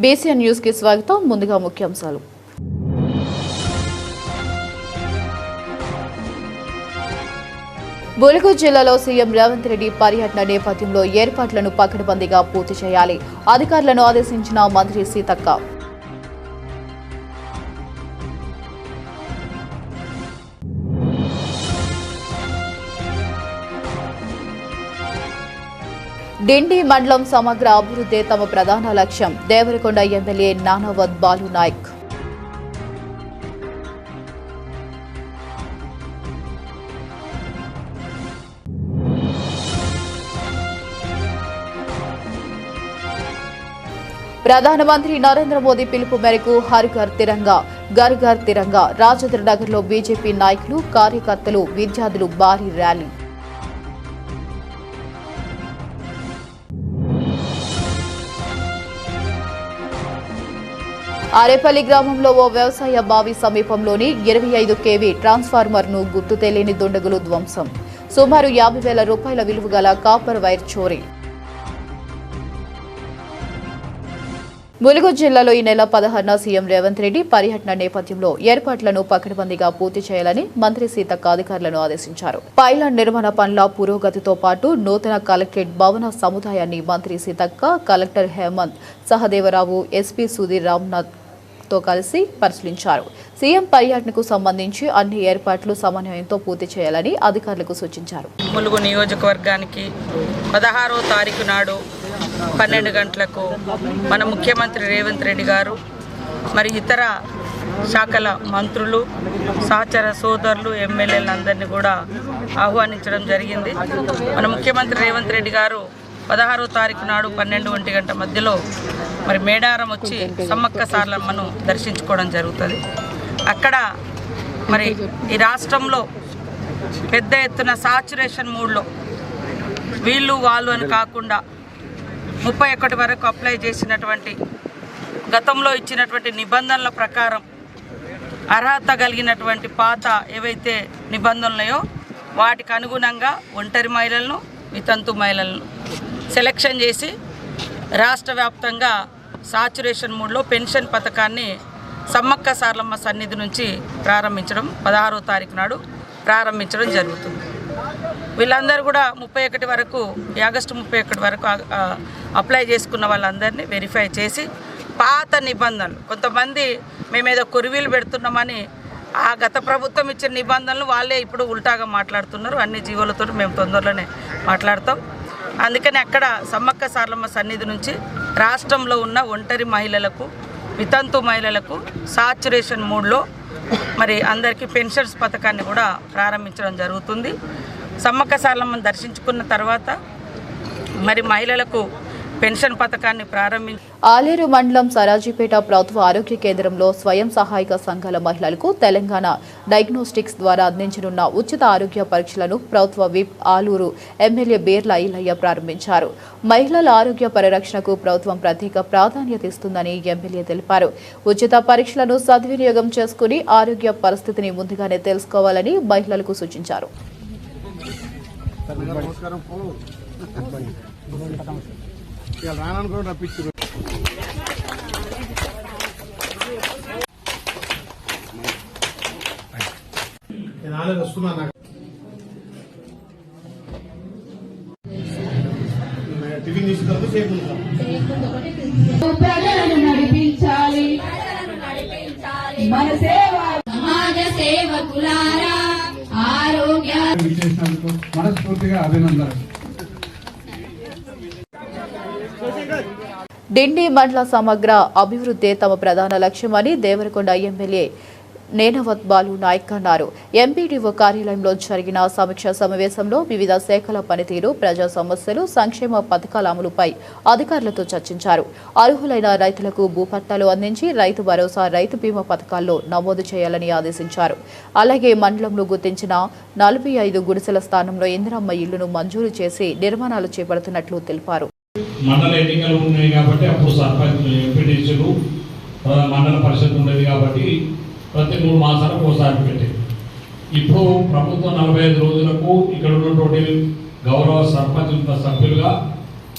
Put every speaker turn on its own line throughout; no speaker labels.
BCN news కి స్వాగతం. ముందుగా ముఖ్యాంశాలు. ములుగు జిల్లాలో సీఎం రేవంత్ రెడ్డి పర్యటన నేపథ్యంలో ఏర్పాట్లను పకడ్బందీగా పూర్తి చేయాలి. అధికారులను ఆదేశించిన మంత్రి సీతక్క. డిండి మండలం సమగ్ర అభివృద్ధి తమ ప్రధాన లక్ష్యం. దేవరకొండ ఎమ్మెల్యే నానావత్ బాలు నాయక్. ప్రధానమంత్రి నరేంద్ర మోదీ పిలుపు మేరకు హర్ ఘర్ తిరంగా ఘర్ ఘర్ తిరంగా రాజేంద్ర నగర్లో బీజేపీ నాయకులు, కార్యకర్తలు, విద్యార్థులు భారీ ర్యాలీ. ఆరేపల్లి గ్రామంలో ఓ వ్యవసాయ బావి సమీపంలోని 25 kV ట్రాన్స్ఫార్మర్ను గుర్తు తెలియని దుండగులు ధ్వంసం. సుమారు 50,000 రూపాయల విలువ గల కాపర్ వైర్ చోరీ. ములుగు జిల్లాలో ఈ నెల 16న సీఎం రేవంత్ రెడ్డి పర్యటన నేపథ్యంలో ఏర్పాట్లను పకడ్బందీగా పూర్తి చేయాలని మంత్రి సీతక్క అధికారులను ఆదేశించారు. పైలాన్ నిర్మాణ పనుల పురోగతితో పాటు నూతన కలెక్టరేట్ భవన సముదాయాన్ని మంత్రి సీతక్క, కలెక్టర్ హేమంత్ సహదేవరావు, ఎస్పీ సుధీర్ రామ్నాథ్ తో కలిసి పరిశీలించారు. సీఎం పర్యటనకు సంబంధించి అన్ని ఏర్పాట్లు సమన్వయంతో పూర్తి చేయాలని అధికారులకు సూచించారు.
ములుగు నియోజకవర్గానికి 16వ తారీఖు నాడు 12 గంటలకు మన ముఖ్యమంత్రి రేవంత్ రెడ్డి గారు మరి ఇతర శాఖల మంత్రులు, సహచర సోదరులు, ఎమ్మెల్యేలందరినీ కూడా ఆహ్వానించడం జరిగింది. మన ముఖ్యమంత్రి రేవంత్ రెడ్డి గారు 16వ తారీఖు నాడు 12-1 గంట మధ్యలో మరి మేడారం వచ్చి సమ్మక్క సారలమ్మను దర్శించుకోవడం జరుగుతుంది. అక్కడ మరి ఈ రాష్ట్రంలో పెద్ద ఎత్తున సాచురేషన్ మూడ్లో వీళ్ళు వాళ్ళు అని కాకుండా 31 వరకు అప్లై చేసినటువంటి గతంలో ఇచ్చినటువంటి నిబంధనల ప్రకారం అర్హత కలిగినటువంటి పాత ఏవైతే నిబంధనలు ఉన్నాయో వాటికి అనుగుణంగా ఒంటరి మహిళలను, వితంతు మహిళలను సెలెక్షన్ చేసి రాష్ట్ర వ్యాప్తంగా సాచురేషన్ మూడ్లో పెన్షన్ పథకాన్ని సమ్మక్క సారలమ్మ సన్నిధి నుంచి ప్రారంభించడం 16వ తారీఖు నాడు ప్రారంభించడం జరుగుతుంది. వీళ్ళందరూ కూడా 31 వరకు, ఆగస్టు 31 వరకు అప్లై చేసుకున్న వాళ్ళందరినీ వెరిఫై చేసి పాత నిబంధనలు, కొంతమంది మేమేదో కొరివీలు పెడుతున్నామని ఆ గత ప్రభుత్వం ఇచ్చిన నిబంధనలు వాళ్ళే ఇప్పుడు ఉల్టాగా మాట్లాడుతున్నారు. అన్ని జీవోలతో మేము తొందరలోనే మాట్లాడతాం. అందుకని అక్కడ సమ్మక్క సారలమ్మ సన్నిధి నుంచి రాష్ట్రంలో ఉన్న ఒంటరి మహిళలకు, వితంతు మహిళలకు సాచురేషన్ మూడ్లో మరి అందరికీ పెన్షన్స్ పథకాన్ని కూడా ప్రారంభించడం జరుగుతుంది. సమ్మక్క సారలమ్మను దర్శించుకున్న తర్వాత మరి మహిళలకు పెన్షన్ పథకాన్ని ప్రారంభించి
ఆలేరు మండలం సరాజీపేట ప్రభుత్వ ఆరోగ్య కేంద్రంలో స్వయం సహాయక సంఘాల మహిళలకు తెలంగాణ డయాగ్నోస్టిక్స్ ద్వారా అందించనున్న ఉచిత ఆరోగ్య పరీక్షలను ప్రభుత్వ విప్ ఆలూరు ఎమ్మెల్యే బేర్ల ఐలయ్య ప్రారంభించారు. మహిళల ఆరోగ్య పరిరక్షణకు ప్రభుత్వం ప్రత్యేక ప్రాధాన్యత ఇస్తుందని ఎమ్మెల్యే తెలిపారు. ఉచిత పరీక్షలను సద్వినియోగం చేసుకుని ఆరోగ్య పరిస్థితిని ముందుగానే తెలుసుకోవాలని మహిళలకు సూచించారు.
నడిపించాలి మన సేవ, సమాజ సేవకులారా ఆరోగ్య
మనస్ఫూర్తిగా అభినందనలు.
డిండి మండల సమగ్ర అభివృద్ధి తమ ప్రధాన లక్ష్యమని దేవరకొండ ఎమ్మెల్యే నేనవత్ బాలు నాయక్ అన్నారు. ఎంపీడీఓ కార్యాలయంలో జరిగిన సమీక్షా సమావేశంలో వివిధ శాఖల పనితీరు, ప్రజా సమస్యలు, సంక్షేమ పథకాల అమలుపై అధికారులతో చర్చించారు. అర్హులైన రైతులకు భూపట్టాలు అందించి రైతు భరోసా, రైతు బీమా పథకాల్లో నమోదు చేయాలని ఆదేశించారు. అలాగే మండలంలో గుర్తించిన 45 గుడిసెల స్థానంలో ఇందిరమ్మ ఇళ్లను మంజూరు చేసి నిర్మాణాలు చేపడుతున్నట్లు తెలిపారు.
మండల ఎన్నికలు ఉన్నాయి కాబట్టి అప్పుడు సర్పంచ్, ఎంపీటీసీలు, మండల పరిషత్ ఉండేది కాబట్టి ప్రతి 3 మాసాలకు ఒకసారి పెట్టేది. ఇప్పుడు ప్రభుత్వం 45 రోజులకు ఇక్కడ ఉన్నటువంటి గౌరవ సర్పంచ్ సభ్యులుగా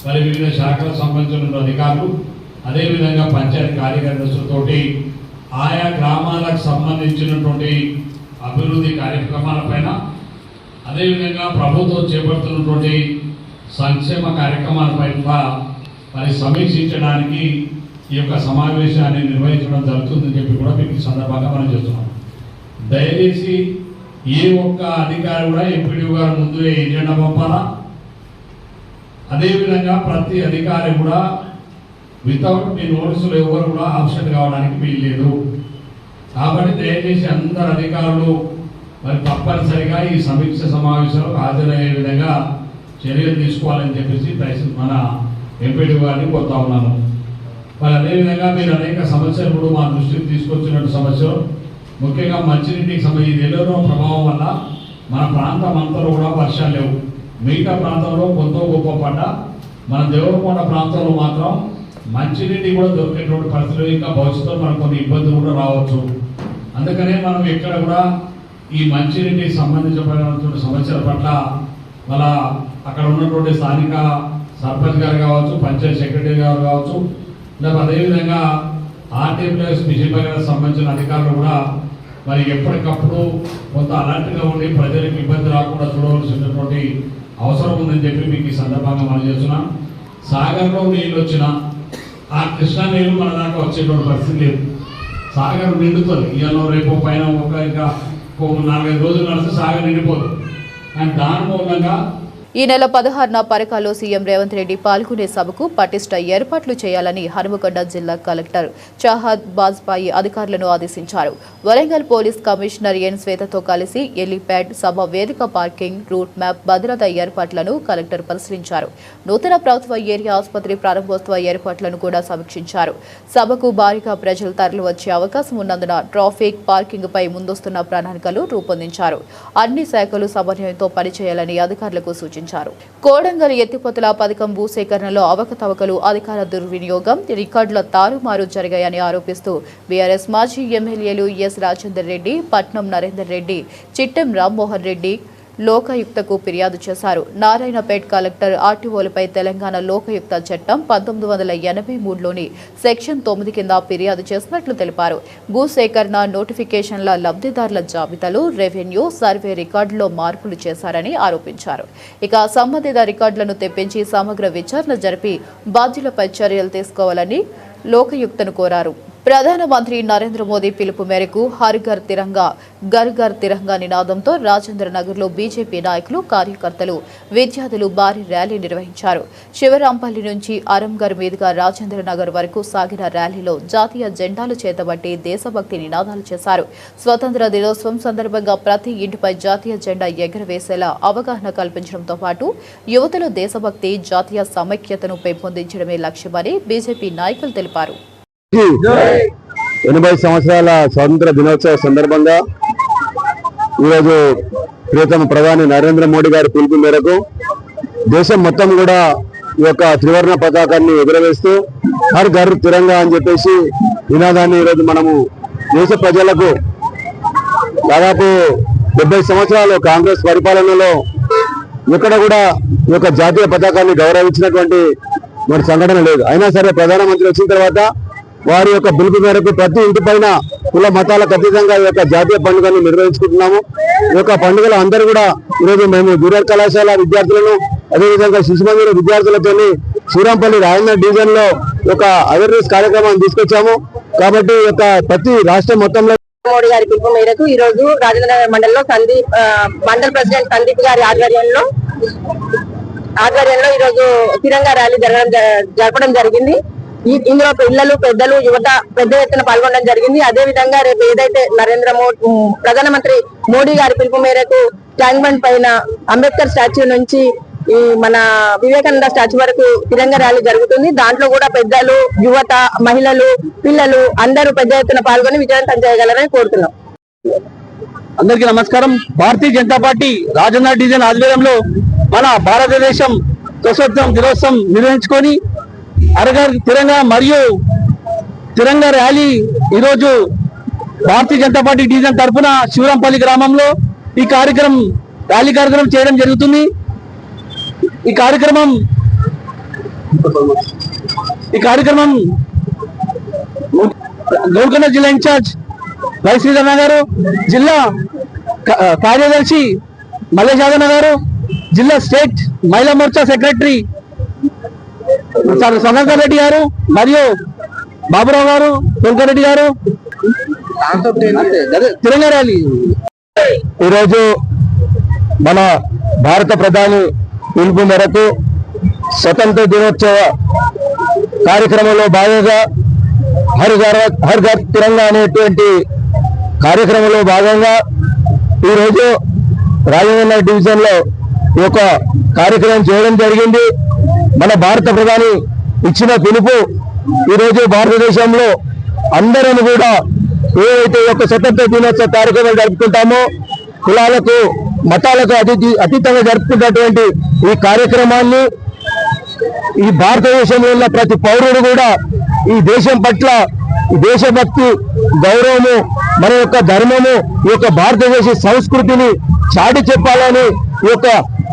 మరి వివిధ శాఖలకు సంబంధించిన అధికారులు అదేవిధంగా పంచాయతీ కార్యదర్శులతోటి ఆయా గ్రామాలకు సంబంధించినటువంటి అభివృద్ధి కార్యక్రమాలపైన, అదేవిధంగా ప్రభుత్వం చేపడుతున్నటువంటి సంక్షేమ కార్యక్రమాలపైన మరి సమీక్షించడానికి ఈ యొక్క సమావేశాన్ని నిర్వహించడం జరుగుతుందని చెప్పి కూడా మీకు ఈ సందర్భంగా మనం చేస్తున్నాం. దయచేసి ఏ ఒక్క అధికారి కూడా ఎంపీడీఓ గారు ముందు ఎజెండా పంపాలా, అదేవిధంగా ప్రతి అధికారి కూడా వితౌట్ మీ నోటీసులు ఎవరు కూడా ఆబ్సెంట్ కావడానికి వీల్లేదు. కాబట్టి దయచేసి అందరు అధికారులు మరి తప్పనిసరిగా ఈ సమీక్ష సమావేశాలకు హాజరయ్యే విధంగా చర్యలు తీసుకోవాలని చెప్పేసి మన ఎంపీడీ గారిని కోరుతా ఉన్నాను. మరి అదేవిధంగా మీరు అనేక సమస్యలు కూడా మా దృష్టికి తీసుకొచ్చినట్టు సమస్యలు, ముఖ్యంగా మంచినీటికి సంబంధించి ఎల్లునో ప్రభావం వల్ల మన ప్రాంతం అంతలో కూడా వర్షాలు లేవు. మిగతా ప్రాంతంలో కొంత గొప్ప పడ్డ, మన దేవరకొండ ప్రాంతంలో మాత్రం మంచినీటి కూడా దొరికేటువంటి పరిస్థితులు, ఇంకా భవిష్యత్తులో మనకు కొన్ని ఇబ్బందులు కూడా రావచ్చు. అందుకనే మనం ఎక్కడ కూడా ఈ మంచినీటికి సంబంధించినటువంటి సమస్యల పట్ల మన అక్కడ ఉన్నటువంటి స్థానిక సర్పంచ్ గారు కావచ్చు, పంచాయత్ సెక్రటరీ గారు కావచ్చు, లేదా అదేవిధంగా ఆర్టీపీఎస్ మిషన్ గారికి సంబంధించిన అధికారులు కూడా మరి ఎప్పటికప్పుడు కొంత అలర్ట్గా ఉండి ప్రజలకు ఇబ్బంది రాకుండా చూడవలసినటువంటి అవసరం ఉందని చెప్పి మీకు ఈ సందర్భంగా మనం చేస్తున్నాం. సాగర్లో నీళ్ళు వచ్చిన ఆ కృష్ణా నీళ్ళు మన దాకా వచ్చేటువంటి పరిస్థితి లేదు. సాగర్ నిండుతుంది, ఇవాళ రేపు పైన ఇంకా 4-5 రోజులు నడిస్తే సాగర్ నిండిపోతుంది. అండ్ దాని మూలంగా
ఈ నెల 16న పరకాల్లో సీఎం రేవంత్ రెడ్డి పాల్గొనే సభకు పటిష్ట ఏర్పాట్లు చేయాలని హనుమకొండ జిల్లా కలెక్టర్ చాహద్ బాజ్పాయి అధికారులను ఆదేశించారు. వరంగల్ పోలీస్ కమిషనర్ ఎన్ శ్వేతతో కలిసి ఎలిప్యాడ్, సభ వేదిక, పార్కింగ్, రూట్ మ్యాప్, భద్రతా ఏర్పాట్లను కలెక్టర్ పరిశీలించారు. నూతన ప్రభుత్వ ఏరియా ఆసుపత్రి ప్రారంభోత్సవ ఏర్పాట్లను కూడా సమీక్షించారు. సభకు భారీగా ప్రజలు తరలివచ్చే అవకాశం ఉన్నందున ట్రాఫిక్, పార్కింగ్ పై ముందొస్తున్న ప్రణాళికలు రూపొందించారు. అన్ని శాఖలు సమన్వయంతో పనిచేయాలని అధికారులకు సూచించారు. కోడంగల్ ఎత్తిపోతల పథకం భూసేకరణలో అవకతవకలు, అధికార దుర్వినియోగం, రికార్డుల తారుమారు జరిగాయని ఆరోపిస్తూ బీఆర్ఎస్ మాజీ ఎమ్మెల్యేలు ఎస్ రాజేందర్ రెడ్డి, పట్నం నరేందర్ రెడ్డి, చిట్టెం రామ్మోహన్ రెడ్డి లోకాయుక్తకు ఫిర్యాదు చేశారు. నారాయణపేట్ కలెక్టర్ ఆర్టీఓలపై తెలంగాణ లోకాయుక్త చట్టం 1983లోని సెక్షన్ 9 కింద ఫిర్యాదు చేసినట్లు తెలిపారు. భూసేకరణ నోటిఫికేషన్ల లబ్ధిదారుల జాబితాలు, రెవెన్యూ సర్వే రికార్డులో మార్పులు చేశారని ఆరోపించారు. ఇక సంబంధిత రికార్డులను తెప్పించి సమగ్ర విచారణ జరిపి బాధ్యులపై చర్యలు తీసుకోవాలని లోకాయుక్తను కోరారు. ప్రధానమంత్రి నరేంద్ర మోదీ పిలుపు మేరకు హర్ ఘర్ తిరంగా, ఘర్ ఘర్ తిరంగా నినాదంతో రాజేంద్ర నగర్లో బీజేపీ నాయకులు, కార్యకర్తలు, విద్యార్థులు భారీ ర్యాలీ నిర్వహించారు. శివరాంపల్లి నుంచి అరంగర్ మీదుగా రాజేంద్ర నగర్ వరకు సాగిన ర్యాలీలో జాతీయ జెండాలు చేతబట్టి దేశభక్తి నినాదాలు చేశారు. స్వతంత్ర దినోత్సవం సందర్భంగా ప్రతి ఇంటిపై జాతీయ జెండా ఎగురవేసేలా అవగాహన కల్పించడంతో పాటు యువతలో దేశభక్తి, జాతీయ సమైక్యతను పెంపొందించడమే లక్ష్యమని బీజేపీ నాయకులు తెలిపారు.
80 సంవత్సరాల స్వాతంత్ర దినోత్సవ సందర్భంగా ఈరోజు ప్రియతమ ప్రధాని నరేంద్ర మోడీ గారి పిలుపు మేరకు దేశం మొత్తం కూడా ఈ యొక్క త్రివర్ణ పతాకాన్ని ఎగురవేస్తూ హర్ ఘర్ తిరంగా అని చెప్పేసి నినాదాన్ని ఈరోజు మనము దేశ ప్రజలకు దాదాపు 70 సంవత్సరాలు కాంగ్రెస్ పరిపాలనలో ఎక్కడ కూడా ఈ యొక్క జాతీయ పతాకాన్ని గౌరవించినటువంటి మరి సంఘటన లేదు. అయినా సరే ప్రధానమంత్రి వచ్చిన తర్వాత వారి యొక్క పిలుపు మేరకు ప్రతి ఇంటి పైన కుల మతాలకు అతీతంగా ఈ యొక్క జాతీయ పండుగను నిర్వహించుకుంటున్నాము. ఈ యొక్క పండుగలు అందరూ కూడా ఈరోజు మేము జూనియర్ కళాశాల విద్యార్థులను, అదేవిధంగా శిశు మందిర విద్యార్థులతో శ్రీరాంపల్లి రాజన్న డివిజన్ లో ఒక అవేర్నెస్ కార్యక్రమాన్ని తీసుకొచ్చాము. కాబట్టి ఈ యొక్క ప్రతి రాష్ట్రం మొత్తంలో
మోడీ గారి పిలుపు మేరకు ఈ రోజు రాజేంద్రనగర్ మండలంలో మండల్ ప్రెసిడెంట్ సందీప్ గారి ఆధ్వర్యంలో ఈ రోజు తిరంగా ర్యాలీ జరపడం జరిగింది. ఇందులో పిల్లలు, పెద్దలు, యువత పెద్ద ఎత్తున పాల్గొనడం జరిగింది. అదే విధంగా రేపు ఏదైతే ప్రధానమంత్రి మోడీ గారి పిలుపు మేరకు ట్యాంక్ బండ్ పైన అంబేద్కర్ స్టాచ్యూ నుంచి ఈ మన వివేకానంద స్టాచ్యూ వరకు తిరంగా ర్యాలీ జరుగుతుంది. దాంట్లో కూడా పెద్దలు, యువత, మహిళలు, పిల్లలు అందరూ పెద్ద ఎత్తున పాల్గొని విజయవంతం చేయగలరని కోరుతున్నాం.
అందరికీ నమస్కారం. భారతీయ జనతా పార్టీ రాజన్న డివిజన్ ఆధ్వర్యంలో మన భారతదేశం స్వతంత్ర దినోత్సవం నిర్వహించుకొని హర్ తిరంగా మరియు తిరంగా ర్యాలీ ఈరోజు భారతీయ జనతా పార్టీ డివిజన్ తరఫున శివరాంపల్లి గ్రామంలో ఈ ర్యాలీ కార్యక్రమం చేయడం జరుగుతుంది. ఈ కార్యక్రమం గోల్కొండ జిల్లా ఇన్ఛార్జ్ వై శ్రీధరణ గారు, జిల్లా కార్యదర్శి మల్లేష్ యాదవ్ గారు, జిల్లా స్టేట్ మహిళా మోర్చా సెక్రటరీ సుధాకర్ రెడ్డి గారు మరియు బాబురావు గారు, వెంకరెడ్డి గారు, తెలంగాణ ర్యాలీ. ఈరోజు మన భారత ప్రధాని పిలుపు మేరకు స్వతంత్ర దినోత్సవ కార్యక్రమంలో భాగంగా హర్ ఘర్ తిరంగా అనేటువంటి కార్యక్రమంలో భాగంగా ఈరోజు రాజేంద్ర డివిజన్ లో ఈ యొక్క కార్యక్రమం చేయడం జరిగింది. మన భారత ప్రధాని ఇచ్చిన పిలుపు ఈరోజు భారతదేశంలో అందరం కూడా ఏవైతే యొక్క స్వతంత్ర దినోత్సవ కార్యక్రమం జరుపుకుంటామో కులాలకు మతాలకు అతీతంగా జరుపుకున్నటువంటి ఈ కార్యక్రమాన్ని ఈ భారతదేశంలో ఉన్న ప్రతి పౌరుడు కూడా ఈ దేశం పట్ల ఈ దేశభక్తి, గౌరవము, మన యొక్క ధర్మము, ఈ యొక్క భారతదేశ సంస్కృతిని చాటి చెప్పాలని ఈ యొక్క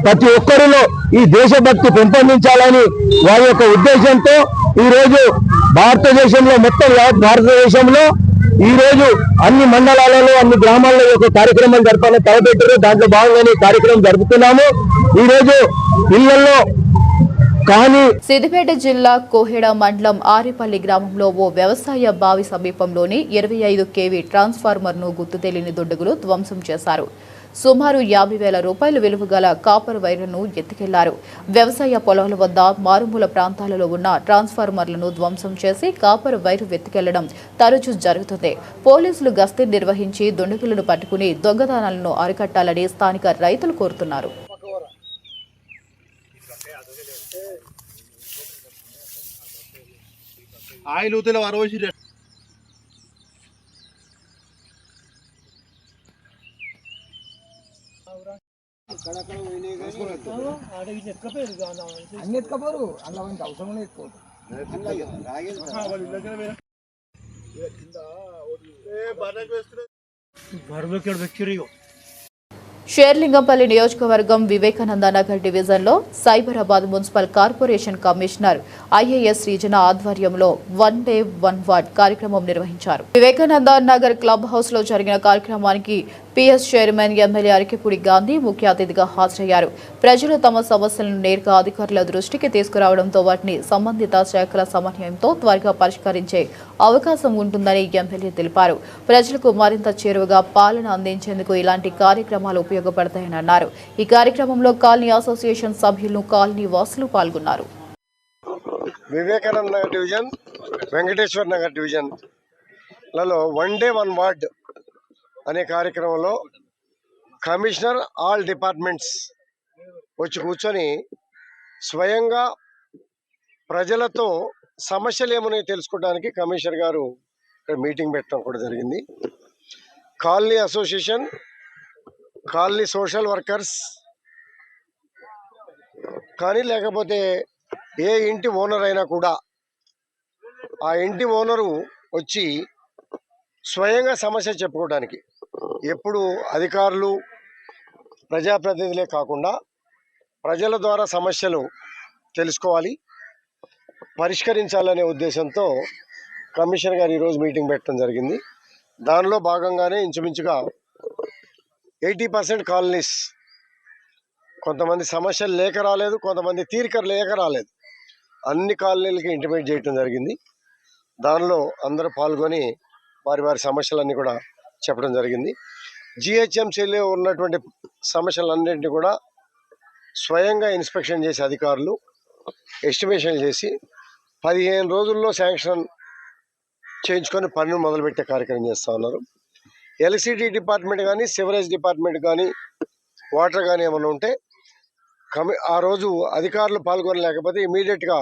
ప్రతి ఒక్కరిలో ఈ దేశభక్తి పెంపొందించాలని వారి యొక్క ఉద్దేశంతో ఈరోజు భారతదేశంలో మొత్తం భారతదేశంలో ఈ రోజు అన్ని మండలాలలో అన్ని గ్రామాల్లో ఈ యొక్క కార్యక్రమం జరపాలని తలపెట్టారు. దాంట్లో భాగంగానే కార్యక్రమం జరుపుతున్నాము. ఈ రోజు ఇళ్లలో కానీ
సిద్దిపేట జిల్లా కోహెడ మండలం ఆరిపల్లి గ్రామంలో ఓ వ్యవసాయ బావి సమీపంలోని 25 kV ట్రాన్స్ఫార్మర్ ను గుర్తు తెలియని దుండగులు ధ్వంసం చేశారు. సుమారు 50,000 రూపాయల విలువ గల కాపర్ వైర్లను ఎత్తుకెళ్లారు. వ్యవసాయ పొలాల వద్ద మారుమూల ప్రాంతాలలో ఉన్న ట్రాన్స్ఫార్మర్లను ధ్వంసం చేసి కాపర్ వైరు ఎత్తుకెళ్లడం తరచూ జరుగుతుంది. పోలీసులు గస్తీ నిర్వహించి దుండగులను పట్టుకుని దొంగతనాలను అరికట్టాలని స్థానిక రైతులు కోరుతున్నారు. షేర్లింగంపల్లి నియోజకవర్గం వివేకానంద నగర్ డివిజన్లో Cyberabad municipal corporation commissioner IAS Srijana ఆధ్వర్యంలో 1 డే 1 వార్డ్ కార్యక్రమం నిర్వహించారు. వివేకానంద నగర్ క్లబ్ హౌస్ లో జరిగిన కార్యక్రమానికి PS chairman MLA Arikepudi Gandhi ముఖ్య అతిథిగా హాజరయ్యారు. ప్రజలు తమ సమస్యలను నేరుగా అధికారుల దృష్టికి తీసుకురావడంతో వాటిని సంబంధిత శాఖల సమన్వయంతో త్వరగా పరిష్కరించే అవకాశం ఉంటుందని ఎమ్మెల్యే తెలిపారు. ప్రజలకు మరింత చేరువగా పాలన అందించేందుకు ఇలాంటి కార్యక్రమాలు ఉపయోగపడతాయని అన్నారు. ఈ కార్యక్రమంలో కాలనీ అసోసియేషన్ సభ్యులు, కాలనీ వాసులు పాల్గొన్నారు.
వివేకానంద నగర్ డివిజన్, వెంకటేశ్వర నగర్ డివిజన్ లలో 1 డే 1 వార్డ్ అనే కార్యక్రమంలో కమిషనర్ ఆల్ డిపార్ట్మెంట్స్ వచ్చి కూర్చొని స్వయంగా ప్రజలతో సమస్యలు ఏమున్నాయో తెలుసుకోవడానికి కమిషనర్ గారు ఇక్కడ మీటింగ్ పెట్టడం కూడా జరిగింది. Colony association, colony social workers కానీ లేకపోతే ఏ ఇంటి ఓనర్ అయినా కూడా ఆ ఇంటి ఓనరు వచ్చి స్వయంగా సమస్య చెప్పుకోవడానికి, ఎప్పుడు అధికారులు ప్రజాప్రతినిధులే కాకుండా ప్రజల ద్వారా సమస్యలు తెలుసుకోవాలి, పరిష్కరించాలనే ఉద్దేశంతో కమిషనర్ గారు ఈరోజు మీటింగ్ పెట్టడం జరిగింది. దానిలో భాగంగానే ఇంచుమించుగా 80% కాలనీస్, కొంతమంది సమస్యలు లేక రాలేదు, కొంతమంది తీరిక లేక రాలేదు, అన్ని కాలనీలకి ఇంటిమేట్ చేయడం జరిగింది. దానిలో అందరూ పాల్గొని వారి వారి సమస్యలన్నీ కూడా చెప్పడం జరిగింది. జిహెచ్ఎంసీలో ఉన్నటువంటి సమస్యలన్నింటినీ కూడా స్వయంగా ఇన్స్పెక్షన్ చేసి అధికారులు ఎస్టిమేషన్ చేసి 15 రోజుల్లో శాంక్షన్ చేయించుకొని పనులు మొదలుపెట్టే కార్యక్రమం చేస్తూ ఉన్నారు. ఎలక్ట్రిసిటీ డిపార్ట్మెంట్ కానీ, సివరేజ్ డిపార్ట్మెంట్ కానీ, వాటర్ కానీ ఏమైనా ఉంటే ఆ రోజు అధికారులు పాల్గొనలేకపోతే ఇమీడియట్గా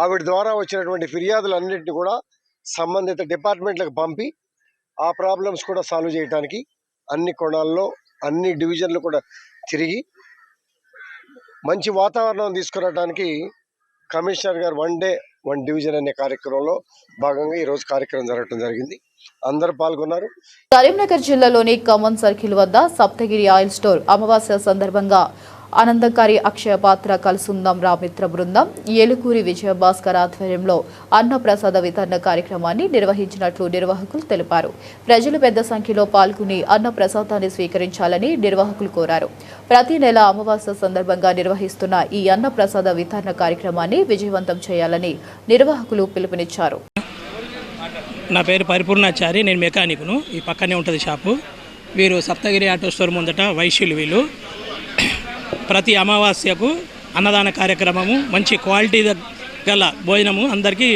ఆవిడ ద్వారా వచ్చినటువంటి ఫిర్యాదులన్నింటినీ కూడా సంబంధిత డిపార్ట్మెంట్లకు పంపి ఆ ప్రాబ్లమ్స్ కూడా సాల్వ్ చేయడానికి అన్ని కోణాల్లో అన్ని డివిజన్లు కూడా తిరిగి మంచి వాతావరణం తీసుకురావడానికి కమిషనర్ గారు 1 డే 1 డివిజన్ అనే కార్యక్రమంలో భాగంగా ఈరోజు కార్యక్రమం జరగడం జరిగింది. అందరూ పాల్గొన్నారు.
కరీంనగర్ జిల్లాలోని కామన్ సర్కిల్ వద్ద సప్తగిరి ఆయిల్ స్టోర్ అమావాస్య సందర్భంగా ఆనందకారి అక్షయ పాత్ర కలుసుందాం రామిత్ర బృందం ఏలుకూరి విజయభాస్కర్ ఆధ్వర్యంలో అన్నప్రసాద వితరణ కార్యక్రమాన్ని నిర్వహించినట్లు నిర్వాహకులు తెలిపారు. ప్రజలు పెద్ద సంఖ్యలో పాల్గొని అన్నప్రసాదాన్ని స్వీకరించాలని నిర్వాహకులు కోరారు. ప్రతి నెల అమావాస్య సందర్భంగా నిర్వహిస్తున్న ఈ అన్నప్రసాద వితరణ కార్యక్రమాన్ని విజయవంతం చేయాలని నిర్వాహకులు పిలుపునిచ్చారు.
నా పేరు పరిపూర్ణాచారి, నేను మెకానిక్ను. ఈ పక్కనే ఉంటుంది షాపు. వీరు సప్తగిరి ఆటో స్టోర్ ముందట వైశ్యులు. వీళ్ళు ప్రతి అమావాస్యకు అన్నదాన కార్యక్రమము, మంచి క్వాలిటీ గల భోజనము అందరికీ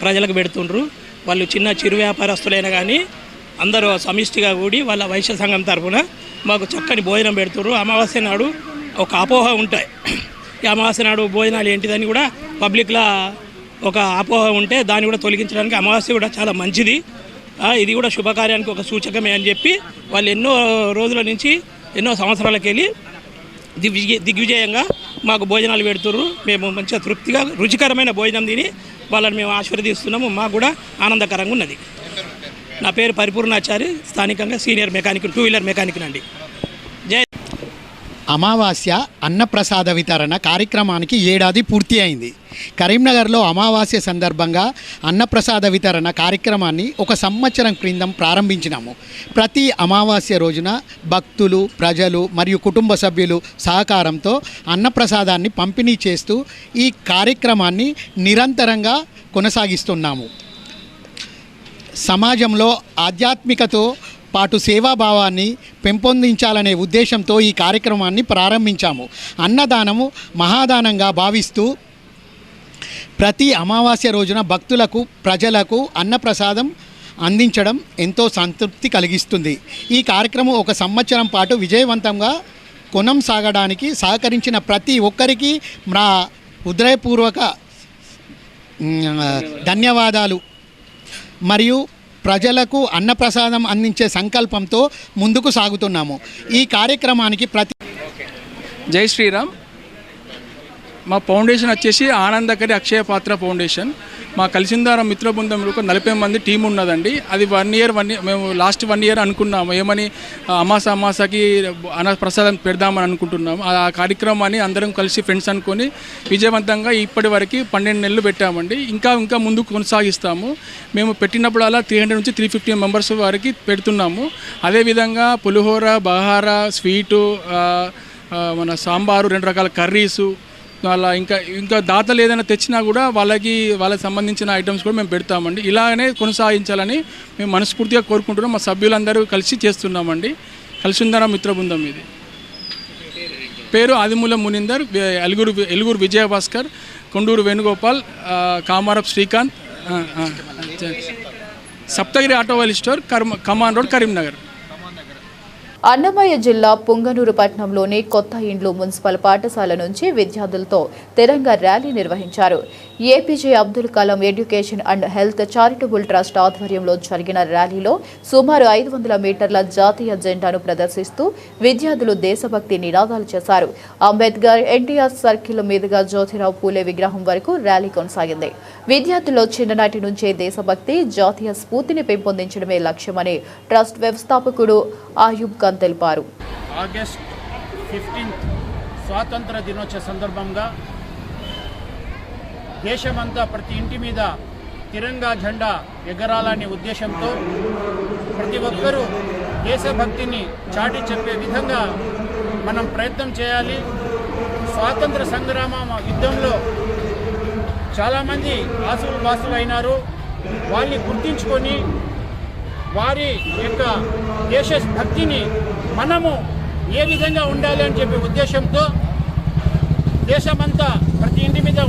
ప్రజలకు పెడుతుండ్రు. వాళ్ళు చిరు వ్యాపారస్తులైనా కానీ అందరూ సమిష్టిగా కూడి వాళ్ళ వైశ్య సంఘం తరఫున మాకు చక్కని భోజనం పెడుతుర్రు. అమావాస్య నాడు ఒక అపోహ ఉంటాయి. ఈ అమావాస్య నాడు భోజనాలు ఏంటిదని కూడా పబ్లిక్లో ఒక అపోహ ఉంటే దాన్ని కూడా తొలగించడానికి అమావాస్య కూడా చాలా మంచిది. ఇది కూడా శుభకార్యానికి ఒక సూచకమే అని చెప్పి వాళ్ళు ఎన్నో రోజుల నుంచి ఎన్నో సంవత్సరాలకు వెళ్ళి దిగ్విజయంగా మాకు భోజనాలు పెడుతుర్రు. మేము మంచిగా తృప్తిగా రుచికరమైన భోజనం తిని వాళ్ళని మేము ఆశీర్వదిస్తున్నాము. మాకు కూడా ఆనందకరంగా ఉన్నది. నా పేరు పరిపూర్ణాచారి, స్థానికంగా సీనియర్ మెకానిక్, 2 వీలర్ మెకానిక్ నండి. జై.
అమావాస్య అన్నప్రసాద వితరణ కార్యక్రమానికి ఏడాది పూర్తి అయింది. కరీంనగర్లో అమావాస్య సందర్భంగా అన్నప్రసాద వితరణ కార్యక్రమాన్ని ఒక సంవత్సరం క్రితం ప్రారంభించినాము. ప్రతి అమావాస్య రోజున భక్తులు, ప్రజలు మరియు కుటుంబ సభ్యులు సహకారంతో అన్నప్రసాదాన్ని పంపిణీ చేస్తూ ఈ కార్యక్రమాన్ని నిరంతరంగా కొనసాగిస్తున్నాము. సమాజంలో ఆధ్యాత్మికతో పాటు సేవాభావాన్ని పెంపొందించాలనే ఉద్దేశంతో ఈ కార్యక్రమాన్ని ప్రారంభించాము. అన్నదానము మహాదానంగా భావిస్తూ ప్రతి అమావాస్య రోజున భక్తులకు, ప్రజలకు అన్నప్రసాదం అందించడం ఎంతో సంతృప్తి కలిగిస్తుంది. ఈ కార్యక్రమం ఒక సంవత్సరం పాటు విజయవంతంగా కొనసాగడానికి సహకరించిన ప్రతి ఒక్కరికి మా హృదయపూర్వక ధన్యవాదాలు. మరియు ప్రజలకు అన్నప్రసాదం అందించే సంకల్పంతో ముందుకు సాగుతున్నాము. ఈ కార్యక్రమానికి
జై శ్రీరామ్. మా ఫౌండేషన్ వచ్చేసి ఆనందకరి అక్షయ పాత్ర ఫౌండేషన్. మా కలిసిందారం మిత్ర బృందంలో 40 మంది టీం ఉన్నదండి. అది 1 ఇయర్ మేము లాస్ట్ 1 ఇయర్ అనుకున్నాము ఏమని అమాసాకి అన్నప్రసాదం పెడదామని అనుకుంటున్నాము. ఆ కార్యక్రమాన్ని అందరం కలిసి ఫ్రెండ్స్ అనుకొని విజయవంతంగా ఇప్పటి వరకు 12 నెలలు పెట్టామండి. ఇంకా ముందుకు కొనసాగిస్తాము. మేము పెట్టినప్పుడల్లా 300 నుంచి 350 మెంబర్స్ వరకు పెడుతున్నాము. అదేవిధంగా పులిహోర, బహార, స్వీటు, మన సాంబారు, 2 రకాల కర్రీసు, అలా ఇంకా దాతలు ఏదైనా తెచ్చినా కూడా వాళ్ళకి సంబంధించిన ఐటమ్స్ కూడా మేము పెడతామండి. ఇలాగనే కొనసాగించాలని మేము మనస్ఫూర్తిగా కోరుకుంటున్నాం. మా సభ్యులందరూ కలిసి చేస్తున్నామండి. కలిసిందారం మిత్ర బృందం. ఇది పేరు ఆదిమూల మునీందర్, ఎలుగురు విజయభాస్కర్, కొండూరు వేణుగోపాల్, కామారప్ శ్రీకాంత్, సప్తగిరి ఆటోవైల్ స్టోర్, కమాన్ రోడ్, కరీంనగర్.
అన్నమయ్య జిల్లా పుంగనూరు పట్టణంలోని కొత్త ఇండ్లు మున్సిపల్ పాఠశాల నుంచి విద్యార్థులతో తిరంగా ర్యాలీ నిర్వహించారు. APJ Abdul Kalam education and health charitable trust ఆధ్వర్యంలో జరిగిన ర్యాలీలో సుమారు 500 మీటర్ల జాతీయ జెండాను ప్రదర్శిస్తూ విద్యార్థులు దేశభక్తి నినాదాలు చేశారు. అంబేద్కర్ ఎన్టీఆర్ సర్కిల్ మీదుగా జ్యోతిరావు పూలే విగ్రహం వరకు ర్యాలీ కొనసాగింది. విద్యార్థుల్లో చిన్ననాటి నుంచే దేశభక్తి, జాతీయ స్ఫూర్తిని పెంపొందించడమే లక్ష్యమని ట్రస్ట్ వ్యవస్థాపకుడు ఆయూబ్ ఖాన్ తెలిపారు.
ఆగస్ట్ 15 స్వాతంత్ర దినోత్సవ సందర్భంగా దేశమంతా ప్రతి ఇంటి మీద తిరంగా జెండా ఎగరాలనే ఉద్దేశంతో ప్రతి ఒక్కరూ దేశభక్తిని చాటి చెప్పే విధంగా మనం ప్రయత్నం చేయాలి. స్వాతంత్ర సంగ్రామ యుద్ధంలో చాలామంది ఆసులు అయినారు. వాళ్ళని గుర్తించుకొని వారి యొక్క దేశభక్తిని మనము ఏ విధంగా ఉండాలి అని చెప్పే ఉద్దేశంతో దేశమంతా ప్రతి ఇంటి మీద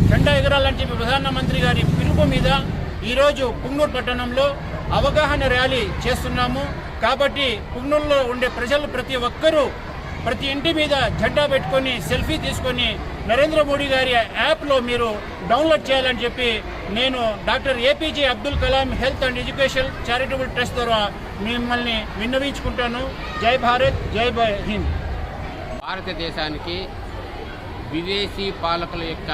జెండా ఎగరాలని చెప్పి ప్రధానమంత్రి గారి పిలుపు మీద ఈరోజు పుంగనూరు పట్టణంలో అవగాహన ర్యాలీ చేస్తున్నాము. కాబట్టి పుంగనూరులో ఉండే ప్రజలు ప్రతి ఒక్కరూ ప్రతి ఇంటి మీద జెండా పెట్టుకొని సెల్ఫీ తీసుకొని నరేంద్ర మోడీ గారి యాప్లో మీరు డౌన్లోడ్ చేయాలని చెప్పి నేను doctor APJ Abdul Kalam health and education charitable trust ద్వారా మిమ్మల్ని విన్నవించుకుంటాను. జై భారత్, జై హింద్.
భారతదేశానికి విదేశీ పాలకుల యొక్క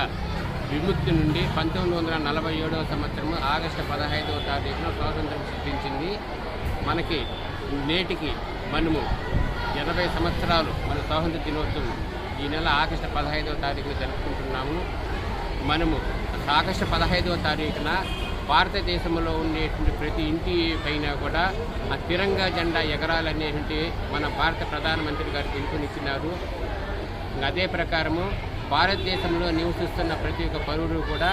విముక్తి నుండి 1947వ సంవత్సరం ఆగస్టు 15వ తారీఖున స్వాతంత్రం సిద్ధించింది. మనకి నేటికి మనము 80 సంవత్సరాలు మన స్వాతంత్ర దినోత్సవం ఈ నెల ఆగస్టు 15వ తారీఖున జరుపుకుంటున్నాము. మనము ఆగస్టు 15వ తారీఖున భారతదేశంలో ఉండేటువంటి ప్రతి ఇంటి పైన కూడా ఆ తిరంగా జెండా ఎగరాలనేటువంటి మన భారత ప్రధానమంత్రి గారు పిలుపునిచ్చినారు. అదే ప్రకారము భారతదేశంలో నివసిస్తున్న ప్రతి ఒక్క పౌరుడు కూడా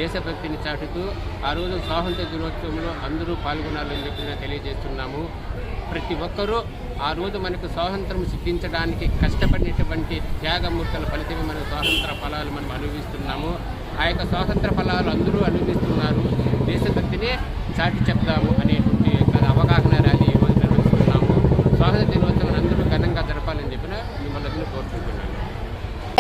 దేశభక్తిని చాటుతూ ఆ రోజు స్వాతంత్ర దినోత్సవంలో అందరూ పాల్గొనాలని చెప్పి తెలియజేస్తున్నాము. ప్రతి ఒక్కరూ ఆ రోజు మనకు స్వాతంత్రం సిద్ధించడానికి కష్టపడినటువంటి త్యాగమూర్తుల ఫలితమే మన స్వాతంత్ర ఫలాలు మనం అనుభవిస్తున్నాము. ఆ యొక్క స్వాతంత్ర ఫలాలు అందరూ అనుభవిస్తున్నారు. దేశభక్తినే చాటి చెప్తాము అనేటువంటి అవగాహన ర్యాలీ నిర్వహిస్తున్నాము. స్వాతంత్ర దినోత్సవం అందరూ ఘనంగా జరపాలని చెప్పిన మిమ్మల్ని కోరుకుంటున్నాను.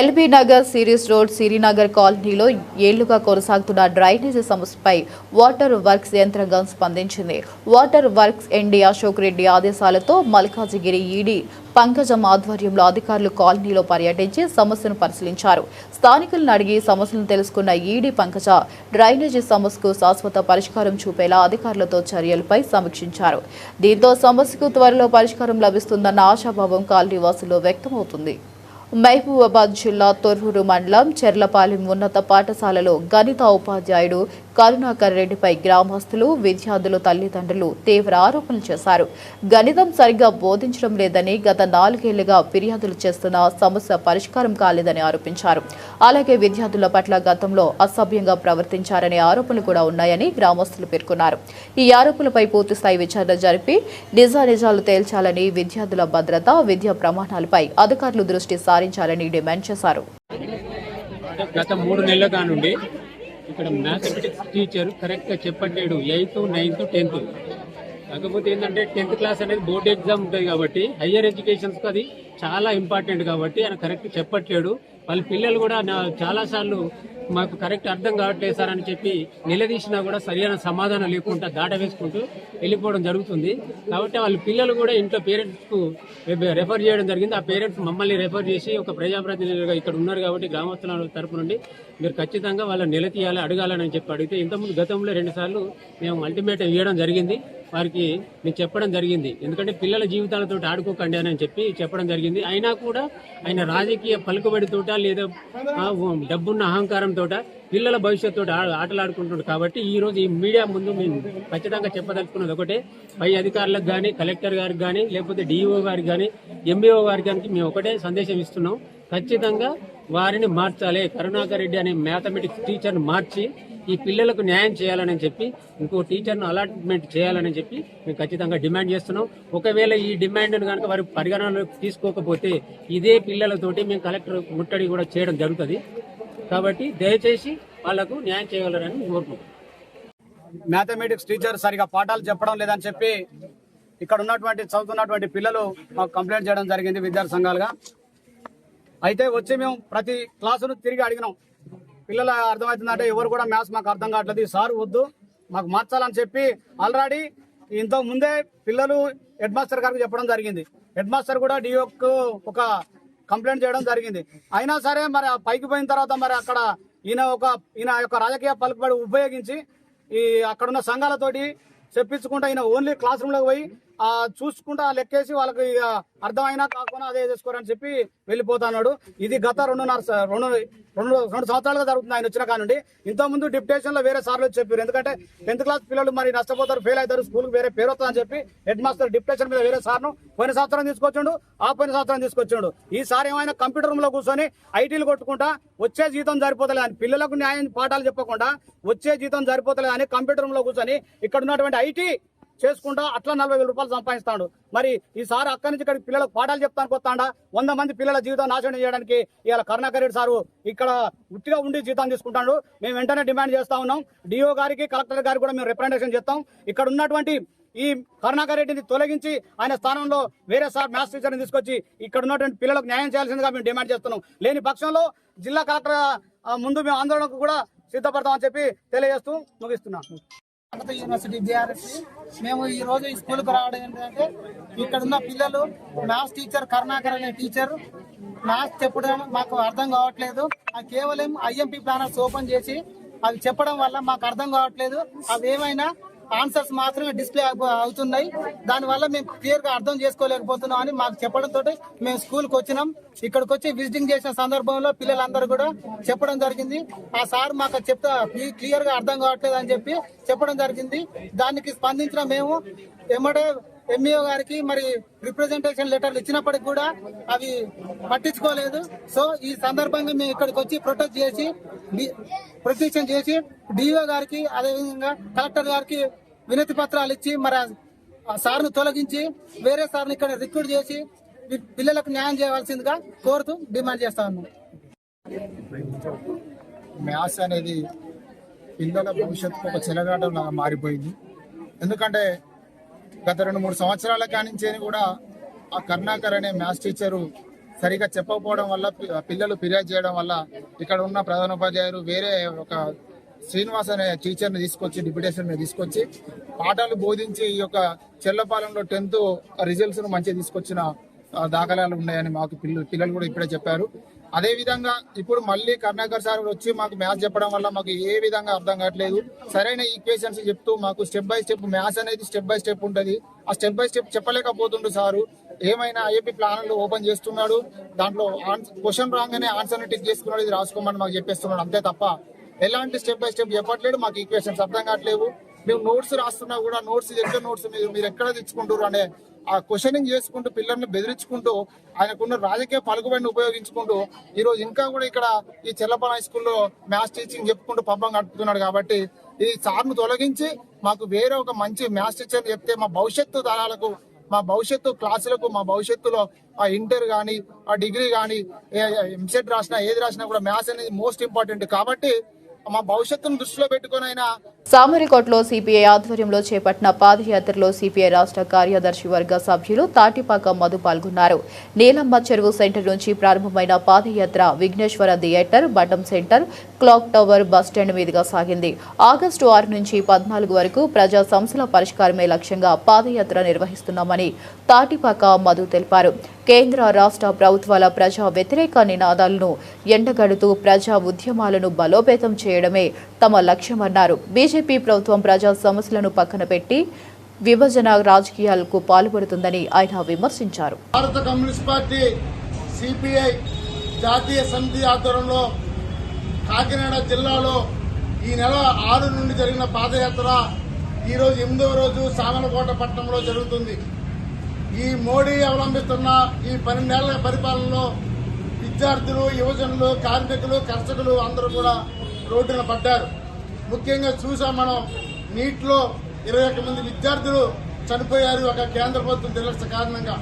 ఎల్బీ నగర్ సిరీస్ రోడ్ సిరినగర్ కాలనీలో ఏళ్లుగా కొనసాగుతున్న డ్రైనేజీ సమస్యపై వాటర్ వర్క్స్ యంత్రాంగం స్పందించింది. Water works MD Ashok Reddy ఆదేశాలతో మల్కాజిగిరి ఈడీ పంకజం ఆధ్వర్యంలో అధికారులు కాలనీలో పర్యటించి సమస్యను పరిశీలించారు. స్థానికులను అడిగి సమస్యలను తెలుసుకున్న ఈడీ పంకజ డ్రైనేజీ సమస్యకు శాశ్వత పరిష్కారం చూపేలా అధికారులతో చర్యలపై సమీక్షించారు. దీంతో సమస్యకు త్వరలో పరిష్కారం లభిస్తుందన్న ఆశాభావం కాలనీ వాసుల్లో వ్యక్తమవుతుంది. మహబూబాబాద్ జిల్లా తొర్రూరు మండలం చెర్లపాలెం ఉన్నత పాఠశాలలో గణిత ఉపాధ్యాయుడు కరుణాకర్ రెడ్డిపై గ్రామస్తులు, విద్యార్థులు తల్లిదండ్రులు తీవ్ర ఆరోపణలు చేశారు. గణితం సరిగ్గా బోధించడం లేదని, గత 4 ఏళ్లుగా ఫిర్యాదులు చేస్తున్న సమస్య పరిష్కారం కాలేదని ఆరోపించారు. అలాగే విద్యార్థుల పట్ల గతంలో అసభ్యంగా ప్రవర్తించారనే ఆరోపణలు కూడా ఉన్నాయని గ్రామస్తులు పేర్కొన్నారు. ఈ ఆరోపణలపై పూర్తిస్థాయి విచారణ జరిపి నిజానిజాలు తేల్చాలని, విద్యార్థుల భద్రత, విద్యా ప్రమాణాలపై అధికారులు దృష్టి సారించాలని డిమాండ్ చేశారు.
గత 3 నెలల కానుండి ఇక్కడ మ్యాథమెటిక్స్ టీచర్ కరెక్ట్గా చెప్పట్లేడు. 8th, 9th, 10th. కాకపోతే ఏంటంటే 10th క్లాస్ అనేది బోర్డు ఎగ్జామ్ ఉంటుంది కాబట్టి హయ్యర్ ఎడ్యుకేషన్స్కి అది చాలా ఇంపార్టెంట్ కాబట్టి ఆయన కరెక్ట్ చెప్పట్లేడు. వాళ్ళ పిల్లలు కూడా చాలాసార్లు మాకు కరెక్ట్ అర్థం కావట్లేదు సార్ అని చెప్పి నిలదీసినా కూడా సరైన సమాధానం లేకుండా దాట వేసుకుంటూ వెళ్ళిపోవడం జరుగుతుంది. కాబట్టి వాళ్ళ పిల్లలు కూడా ఇంట్లో పేరెంట్స్కు రెఫర్ చేయడం జరిగింది. ఆ పేరెంట్స్ మమ్మల్ని రెఫర్ చేసి ఒక ప్రజాప్రతినిధులుగా ఇక్కడ ఉన్నారు కాబట్టి గ్రామస్తుల తరపు నుండి మీరు ఖచ్చితంగా వాళ్ళని నిలదీయాలి, అడగాలని చెప్పి అడిగితే ఇంతకుముందు గతంలో 2 సార్లు మేము అల్టిమేటం ఇవ్వడం జరిగింది. వారికి నేను చెప్పడం జరిగింది, ఎందుకంటే పిల్లల జీవితాలతో ఆడుకోకండి అని చెప్పి చెప్పడం జరిగింది. అయినా కూడా ఆయన రాజకీయ పలుకుబడితోట లేదా డబ్బున్న అహంకారంతో పిల్లల భవిష్యత్తు ఆటలాడుకుంటున్నాడు. కాబట్టి ఈ రోజు ఈ మీడియా ముందు మేము ఖచ్చితంగా చెప్పదలుచుకున్నది ఒకటే, పై అధికారులకు కానీ, కలెక్టర్ గారికి కానీ, లేకపోతే డిఈఓ గారికి కానీ, ఎంబీఓ గారికి కానీ మేము ఒకటే సందేశం ఇస్తున్నాం. ఖచ్చితంగా వారిని మార్చాలి. కరుణాకర్ రెడ్డి అనే మ్యాథమెటిక్స్ టీచర్ని మార్చి ఈ పిల్లలకు న్యాయం చేయాలని చెప్పి ఇంకో టీచర్ను అలాట్మెంట్ చేయాలని చెప్పి మేము ఖచ్చితంగా డిమాండ్ చేస్తున్నాం. ఒకవేళ ఈ డిమాండ్ను కనుక వారి పరిగణనలోకి తీసుకోకపోతే ఇదే పిల్లలతోటి మేము కలెక్టర్ ముట్టడి కూడా చేయడం జరుగుతుంది. కాబట్టి దయచేసి వాళ్లకు న్యాయం చేయగలరని కోరుకుంటున్నాం.
మ్యాథమెటిక్స్ టీచర్ సరిగా పాఠాలు చెప్పడం లేదని చెప్పి ఇక్కడ ఉన్నటువంటి చదువుతున్నటువంటి పిల్లలు మాకు కంప్లైంట్ చేయడం జరిగింది విద్యార్థి సంఘాలుగా. అయితే వచ్చి మేము ప్రతి క్లాసును తిరిగి అడిగినాం. పిల్లలు అర్థమవుతుందంటే ఎవరు కూడా మ్యాథ్స్ మాకు అర్థం కావట్లేదు, ఈ సార్ వద్దు మాకు మార్చాలని చెప్పి ఆల్రెడీ ఇంతకు ముందే పిల్లలు హెడ్ మాస్టర్ గారికి చెప్పడం జరిగింది. హెడ్ మాస్టర్ కూడా డిఓకు ఒక కంప్లైంట్ చేయడం జరిగింది. అయినా సరే మరి పైకి పోయిన తర్వాత మరి అక్కడ ఈయన యొక్క రాజకీయ పలుకుబడి ఉపయోగించి ఈ అక్కడున్న సంఘాలతోటి చెప్పించుకుంటా ఈయన ఓన్లీ క్లాస్ రూమ్లోకి పోయి చూసుకుంటా లెక్కేసి వాళ్ళకి అర్థమైనా కాకుండా అదే చేసుకోరని చెప్పి వెళ్ళిపోతున్నాడు. ఇది గత 2 సంవత్సరాలుగా జరుగుతుంది ఆయన వచ్చిన కానుండి. ఇంతకుముందు డిప్యుటేషన్ లో వేరే సార్లు చెప్పారు, ఎందుకంటే 10th క్లాస్ పిల్లలు మరి నష్టపోతారు, ఫెయిల్ అవుతారు, స్కూల్కి వేరే పేరు వస్తుందని చెప్పి హెడ్ మాస్టర్ డిప్యుటేషన్ మీద వేరే సార్ను పోయిన సంవత్సరం తీసుకొచ్చిండు, పోయిన సంవత్సరం తీసుకొచ్చిండు. ఈసారి ఏమైనా కంప్యూటర్ రూమ్ లో కూర్చొని ఐటీలు కొట్టుకుంటా వచ్చే జీతం సరిపోతలేదు అని, పిల్లలకు న్యాయం పాఠాలు చెప్పకుండా వచ్చే జీతం సరిపోతలేదు అని కంప్యూటర్ రూమ్ లో కూర్చొని ఇక్కడ ఉన్నటువంటి ఐటీ చేసుకుంటా అట్లా 40,000 రూపాయలు సంపాదిస్తాడు. మరి ఈసారి అక్కడి నుంచి ఇక్కడికి పిల్లలకు పాఠాలు చెప్తానికి వస్తాడా? 100 మంది పిల్లల జీవితం నాశనం చేయడానికి ఇవాళ కరుణాకర్ రెడ్డి సారు ఇక్కడ ఉట్టిగా ఉండి జీతం తీసుకుంటాడు. మేము వెంటనే డిమాండ్ చేస్తా ఉన్నాం. డిఓ గారికి, కలెక్టర్ గారికి కూడా మేము రిప్రజెంటేషన్ చేస్తాం. ఇక్కడ ఉన్నటువంటి ఈ కరుణాకర్ రెడ్డిని తొలగించి ఆయన స్థానంలో వేరే సార్ మ్యాథ్స్ టీచర్ని తీసుకొచ్చి ఇక్కడ ఉన్నటువంటి పిల్లలకు న్యాయం చేయాల్సిందిగా మేము డిమాండ్ చేస్తున్నాం. లేని పక్షంలో జిల్లా కలెక్టర్ ముందు మేము ఆందోళనకు కూడా సిద్ధపడతామని చెప్పి తెలియజేస్తూ ముగిస్తున్నాం.
యూనివర్సిటీ విద్యార్థి మేము ఈ రోజు ఈ స్కూల్కి రావడం ఏంటంటే ఇక్కడ ఉన్న పిల్లలు మ్యాథ్స్ టీచర్ కరుణాకర్ అనే టీచర్ మ్యాథ్స్ చెప్పడం మాకు అర్థం కావట్లేదు. కేవలం ఐఎంపీ ప్లానర్స్ ఓపెన్ చేసి అవి చెప్పడం వల్ల మాకు అర్థం కావట్లేదు. అవి ఏమైనా ఆన్సర్స్ మాత్రమే డిస్ప్లే అవుతున్నాయి. దానివల్ల మేము క్లియర్ గా అర్థం చేసుకోలేకపోతున్నాం అని మాకు చెప్పడంతో మేము స్కూల్కి వచ్చినాం. ఇక్కడికి వచ్చి విజిటింగ్ చేసిన సందర్భంలో పిల్లలందరూ కూడా చెప్పడం జరిగింది. ఆ సార్ మాకు చెప్తా క్లియర్ గా అర్థం కావట్లేదు అని చెప్పి చెప్పడం జరిగింది. దానికి స్పందించిన మేము ఎమ్మడే ఎంఈఓ గారికి మరి రిప్రజెంటేషన్ లెటర్లు ఇచ్చినప్పటికి కూడా అవి పట్టించుకోలేదు. సో ఈ సందర్భంగా మేము ఇక్కడికి వచ్చి ప్రొటెక్షన్ చేసి డిఓ గారికి అదేవిధంగా కలెక్టర్ గారికి వినతి పత్రాలు ఇచ్చి మరి ఆ సార్ను తొలగించి వేరే సార్ని ఇక్కడ రిక్రూట్ చేసి పిల్లలకు న్యాయం చేయవలసిందిగా కోరుతూ డిమాండ్ చేస్తా ఉన్నాం.
మ్యాథ్స్ అనేది పిల్లల భవిష్యత్తుకు ఒక చెలగాటంలాగా మారిపోయింది. ఎందుకంటే గత 2-3 సంవత్సరాల కానించి కూడా ఆ కరుణాకర్ అనే మ్యాథ్స్ టీచరు సరిగా చెప్పకపోవడం వల్ల పిల్లలు ఫిర్యాదు చేయడం వల్ల ఇక్కడ ఉన్న ప్రధానోపాధ్యాయులు వేరే ఒక శ్రీనివాస్ అనే టీచర్ని తీసుకొచ్చి డిప్యూటేషన్ మీద తీసుకొచ్చి పాఠాలు బోధించి ఈ యొక్క చెల్లపాలెంలో 10th రిజల్ట్స్ను మంచిగా తీసుకొచ్చిన దాఖలాలు ఉన్నాయని మాకు పిల్లలు కూడా ఇప్పుడే చెప్పారు. అదే విధంగా ఇప్పుడు మళ్ళీ కరుణాకర్ సార్ వచ్చి మాకు మ్యాథ్స్ చెప్పడం వల్ల మాకు ఏ విధంగా అర్థం కావట్లేదు. సరైన ఈక్వేషన్స్ చెప్తూ మాకు స్టెప్ బై స్టెప్ మ్యాథ్స్ అనేది స్టెప్ బై స్టెప్ ఉంటుంది. ఆ స్టెప్ బై స్టెప్ చెప్పలేకపోతుండు సారు. ఏమైనా ఐఏపీ ప్లాన్లు ఓపెన్ చేస్తున్నాడు, దాంట్లో క్వశ్చన్ రాగానే ఆన్సర్ని టిక్ చేసుకున్నాడు, ఇది రాసుకోమని మాకు చెప్పేస్తున్నాడు. అంతే తప్ప ఎలాంటి స్టెప్ బై స్టెప్ చెప్పట్లేడు. మాకు ఈక్వేషన్స్ అర్థం కావట్లేవు. మేము నోట్స్ రాస్తున్నా కూడా నోట్స్ ఎక్కడ నోట్స్ మీరు ఎక్కడ తెచ్చుకుంటారు అనే ఆ క్వశ్చనింగ్ చేసుకుంటూ పిల్లల్ని బెదిరించుకుంటూ ఆయనకున్న రాజకీయ పలుకుబడిని ఉపయోగించుకుంటూ ఈరోజు ఇంకా కూడా ఇక్కడ ఈ చెల్లపన హై స్కూల్లో మ్యాథ్స్ టీచింగ్ చెప్పుకుంటూ పబ్బం గడుపుతున్నాడు. కాబట్టి ఈ సార్ను తొలగించి మాకు వేరే ఒక మంచి మ్యాథ్స్ టీచర్ చెప్తే మా భవిష్యత్తు తరాలకు, మా భవిష్యత్తు క్లాసులకు, మా భవిష్యత్తులో ఆ ఇంటర్ కానీ ఆ డిగ్రీ కానీ ఎంసెట్ రాసినా ఏది రాసినా కూడా మ్యాథ్స్ అనేది మోస్ట్ ఇంపార్టెంట్. కాబట్టి మా భవిష్యత్తును దృష్టిలో పెట్టుకుని అయినా
సామరికోటలో సిపిఐ ఆధ్వర్యంలో చేపట్టిన పాదయాత్రలో సిపిఐ రాష్ట్ర కార్యదర్శి వర్గ సభ్యులు తాటిపాక మధు పాల్గొన్నారు. నీలమ్మ చెరువు సెంటర్ నుంచి ప్రారంభమైన పాదయాత్ర విఘ్నేశ్వర థియేటర్, బటం సెంటర్, క్లాక్ టవర్, బస్టాండ్ మీదుగా సాగింది. ఆగస్టు 6 నుంచి 14 వరకు ప్రజా సమస్యల పరిష్కారమే లక్ష్యంగా పాదయాత్ర నిర్వహిస్తున్నామని తాటిపాక మధు తెలిపారు. కేంద్ర రాష్ట్ర ప్రభుత్వాల ప్రజా వ్యతిరేక నినాదాలను ఎండగడుతూ ప్రజా ఉద్యమాలను బలోపేతం చేయడమే తమ లక్ష్యమన్నారు. బీజేపీ ప్రభుత్వం ప్రజా సమస్యలను పక్కన పెట్టి విభజన రాజకీయాలకు పాల్పడుతుందని ఆయన విమర్శించారు.
భారత కమ్యూనిస్ట్ పార్టీ సిపిఐ జాతీయ సమితి ఆధ్వర్యంలో కాకినాడ జిల్లాలో ఈ నెల 6 నుండి జరిగిన పాదయాత్ర ఈరోజు 8వ రోజు సామలకోట పట్టణంలో జరుగుతుంది. ఈ మోడీ అవలంబిస్తున్న ఈ 12 ఏళ్ల పరిపాలనలో విద్యార్థులు, యువజనులు, కార్మికులు, కర్షకులు అందరూ కూడా రోడ్డున పడ్డారు. ముఖ్యంగా చూసాం మనం, నీట్లో 21 మంది విద్యార్థులు చనిపోయారు ఒక కేంద్ర ప్రభుత్వం నిర్లక్ష్య కారణంగా.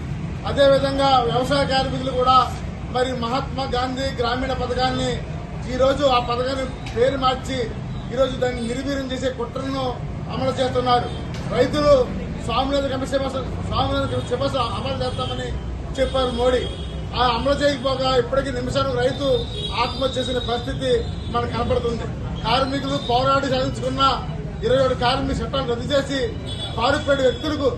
అదేవిధంగా వ్యవసాయ కార్మికులు కూడా మరి మహాత్మా గాంధీ గ్రామీణ పథకాన్ని ఈరోజు ఆ పథకాన్ని పేరు మార్చి ఈరోజు దాన్ని నిర్వీర్యం చేసే కుట్రను అమలు చేస్తున్నారు. రైతులు స్వామినాథ కమిషన్ అమలు చేస్తామని చెప్పారు మోడీ. ఆ అమలు చేయకపోగా ఇప్పటికీ నిమిషానికి రైతు ఆత్మహత్య చేసిన పరిస్థితి మనకు కనపడుతుంది. కార్మికులు పోరాడి సాధించుకున్న 27 కార్మిక చట్టాలు రద్దు చేసి పారిపోయే వ్యక్తులకు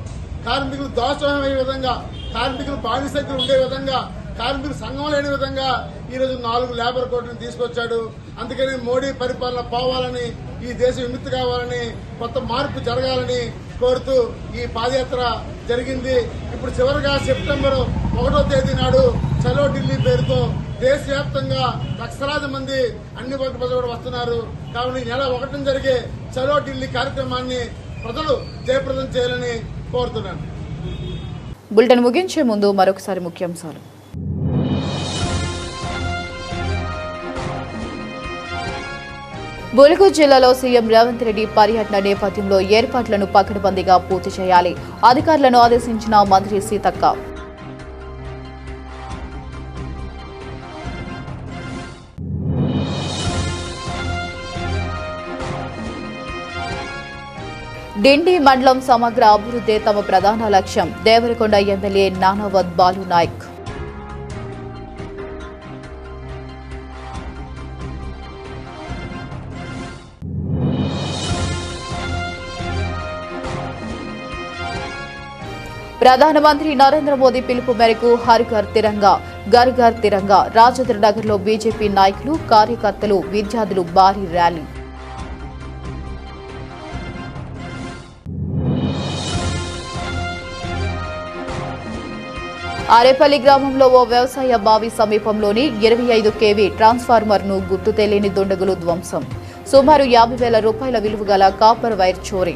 కార్మికులు దాసోహం అయ్యే విధంగా, కార్మికులు బానిసంఖ్యలు ఉండే విధంగా, కార్మికులు సంఘం లేని విధంగా ఈరోజు 4 లేబర్ కోడ్లను తీసుకొచ్చాడు. అందుకని మోడీ పరిపాలన పోవాలని, ఈ దేశం విముక్తి కావాలని, కొత్త మార్పు జరగాలని కోరుతూ ఈ పాదయాత్ర జరిగింది. ఇప్పుడు చివరిగా సెప్టెంబర్ 1వ తేదీ నాడు చలో ఢిల్లీ పేరుతో దేశవ్యాప్తంగా లక్షలాది మంది అన్ని వర్గ ప్రజలు కూడా వస్తున్నారు. కావున ఈ నెల 1న జరిగే చలో ఢిల్లీ కార్యక్రమాన్ని ప్రజలు జయప్రదం చేయాలని కోరుతున్నాను.
బులెటిన్ ముగించే ముందు మరొకసారి ముఖ్యాంశాలు. ములుగు జిల్లాలో సీఎం రేవంత్ రెడ్డి పర్యటన నేపథ్యంలో ఏర్పాట్లను పకడ్బందీగా పూర్తి చేయాలి, అధికారులను ఆదేశించిన మంత్రి సీతక్క. డిండి మండలం సమగ్ర అభివృద్ధి తమ ప్రధాన లక్ష్యం, దేవరకొండ ఎమ్మెల్యే నానావత్ బాలు నాయక్. ప్రధానమంత్రి నరేంద్ర మోదీ పిలుపు మేరకు హర్ ఘర్ తిరంగా, ఘర్ ఘర్ తిరంగా, రాజేంద్ర నగర్లో బీజేపీ నాయకులు, కార్యకర్తలు, విద్యార్థులు భారీ ర్యాలీ. ఆరేపల్లి గ్రామంలో ఓ వ్యవసాయ బావి సమీపంలోని 25 kV ట్రాన్స్ఫార్మర్ను గుర్తు తెలియని దుండగులు ధ్వంసం. సుమారు 50,000 రూపాయల విలువ గల కాపర్ వైర్ చోరీ.